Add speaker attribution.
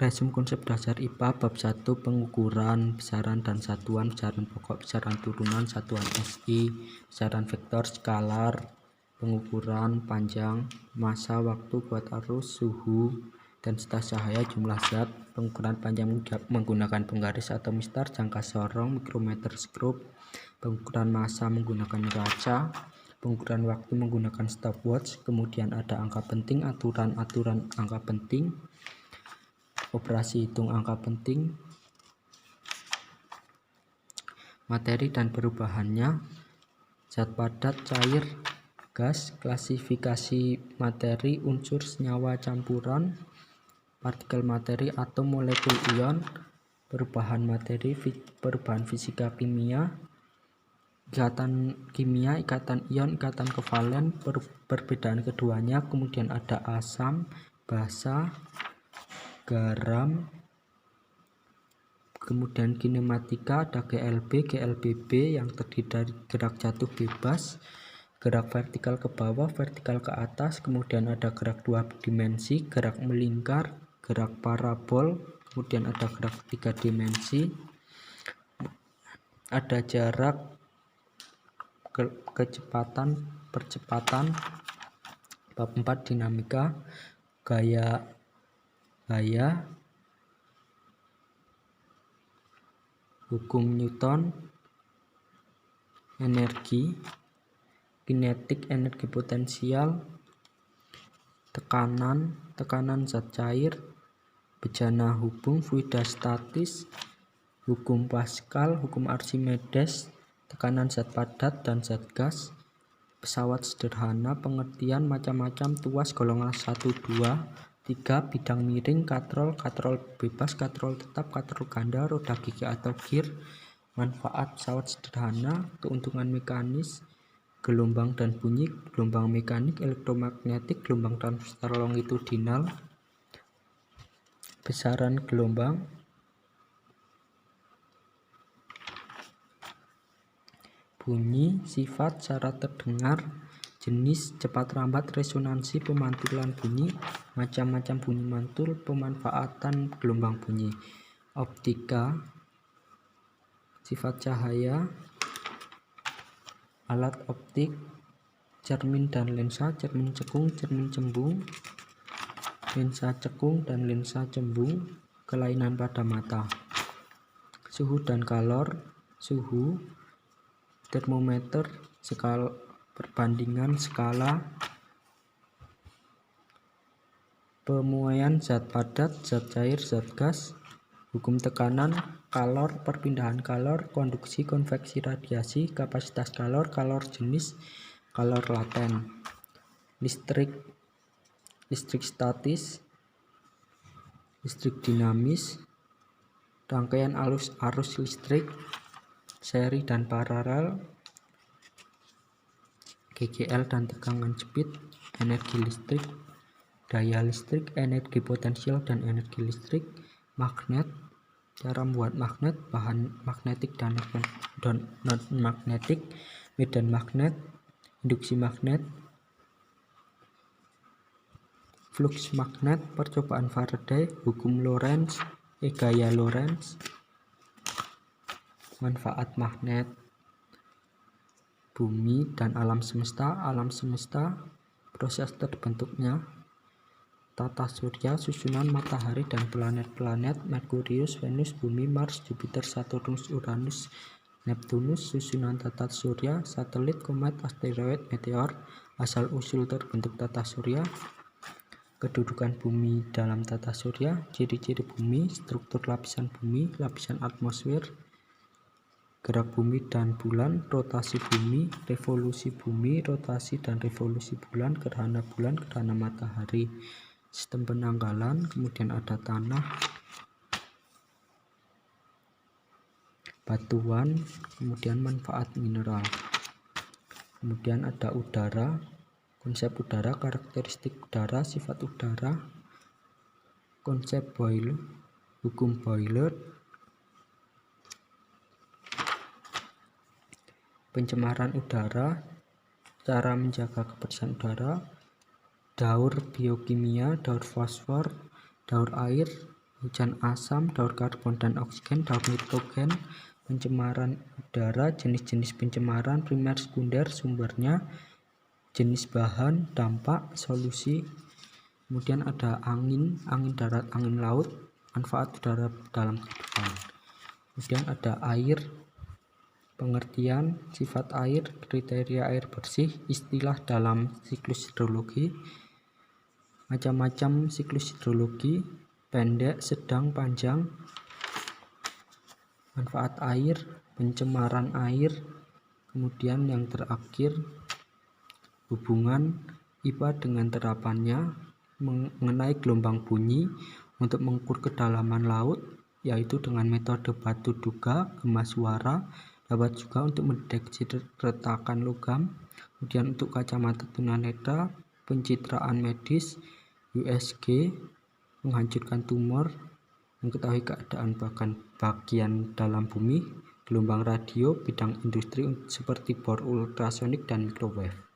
Speaker 1: Resume konsep dasar IPA bab 1 pengukuran besaran dan satuan, besaran pokok, besaran turunan, satuan SI, besaran vektor, skalar, pengukuran panjang, masa, waktu, kuat arus, suhu, densitas cahaya, jumlah zat, pengukuran panjang menggunakan penggaris atau mistar, jangka sorong, mikrometer skrup, pengukuran masa menggunakan kaca, pengukuran waktu menggunakan stopwatch, kemudian ada angka penting, aturan-aturan angka penting, operasi hitung angka penting, materi dan perubahannya, zat padat, cair, gas, klasifikasi materi, unsur, senyawa campuran, partikel materi, atom, molekul, ion, perubahan materi, perubahan fisika kimia, ikatan kimia, ikatan ion, ikatan kovalen, perbedaan keduanya, kemudian ada asam, basa, garam, kemudian kinematika, ada GLB, GLBB yang terdiri dari gerak jatuh bebas, gerak vertikal ke bawah, vertikal ke atas, kemudian ada gerak dua dimensi, gerak melingkar, gerak parabol, kemudian ada gerak tiga dimensi, ada jarak, kecepatan, percepatan, bab 4 dinamika, gaya, hukum Newton, energi, kinetik, energi potensial, tekanan zat cair, bejana hubung, fluida statis, hukum Pascal, hukum Archimedes, tekanan zat padat dan zat gas, pesawat sederhana, pengertian, macam-macam, tuas, golongan 1, 2, 3, bidang miring, katrol bebas, katrol tetap, katrol ganda, roda gigi atau gear, manfaat pesawat sederhana, keuntungan mekanis, gelombang dan bunyi, gelombang mekanik, elektromagnetik, gelombang transversal longitudinal, besaran gelombang, bunyi, sifat, cara terdengar, jenis, cepat lambat, resonansi, pemantulan bunyi, macam-macam bunyi mantul, pemanfaatan gelombang bunyi, optika, sifat cahaya, alat optik, cermin dan lensa, cermin cekung, cermin cembung, lensa cekung dan lensa cembung, kelainan pada mata, suhu dan kalor, suhu, termometer, skala perbandingan, skala, pemuaian zat padat, zat cair, zat gas, hukum tekanan, kalor, perpindahan kalor, konduksi, konveksi, radiasi, kapasitas kalor, kalor jenis, kalor laten, listrik statis, listrik dinamis, rangkaian arus listrik, seri dan paralel, GGL dan tegangan jepit, energi listrik, daya listrik, energi potensial dan energi listrik, magnet, cara membuat magnet, bahan magnetik dan non-magnetik, medan magnet, induksi magnet, flux magnet, percobaan Faraday, hukum Lorentz, gaya Lorentz, manfaat magnet, bumi dan alam semesta, proses terbentuknya, tata surya, susunan matahari dan planet-planet, Merkurius, Venus, Bumi, Mars, Jupiter, Saturnus, Uranus, Neptunus, susunan tata surya, satelit, komet, asteroid, meteor, asal-usul terbentuk tata surya, kedudukan bumi dalam tata surya, ciri-ciri bumi, struktur lapisan bumi, lapisan atmosfer, gerak bumi dan bulan, rotasi bumi, rotasi dan revolusi bulan, gerhana matahari, sistem penanggalan, kemudian ada tanah, batuan, kemudian manfaat mineral, kemudian ada udara, konsep udara, karakteristik udara, sifat udara, konsep Boyle, hukum Boyle, pencemaran udara, cara menjaga kebersihan udara, daur biokimia, daur fosfor, daur air, hujan asam, daur karbon dan oksigen, daur nitrogen, pencemaran udara, jenis-jenis pencemaran primer sekunder, sumbernya, jenis bahan, dampak, solusi. Kemudian ada angin darat, angin laut, manfaat udara dalam kehidupan. Kemudian ada air, pengertian, sifat air, kriteria air bersih, istilah dalam siklus hidrologi, macam-macam siklus hidrologi, pendek, sedang, panjang, manfaat air, pencemaran air, kemudian yang terakhir hubungan IPA dengan terapannya, mengenai gelombang bunyi untuk mengukur kedalaman laut, yaitu dengan metode batu duga, gema suara, dapat juga untuk mendeteksi retakan logam, kemudian untuk kacamata tunanetra, pencitraan medis, USG, menghancurkan tumor, mengetahui keadaan bagian dalam bumi, gelombang radio, bidang industri seperti bor ultrasonik dan microwave.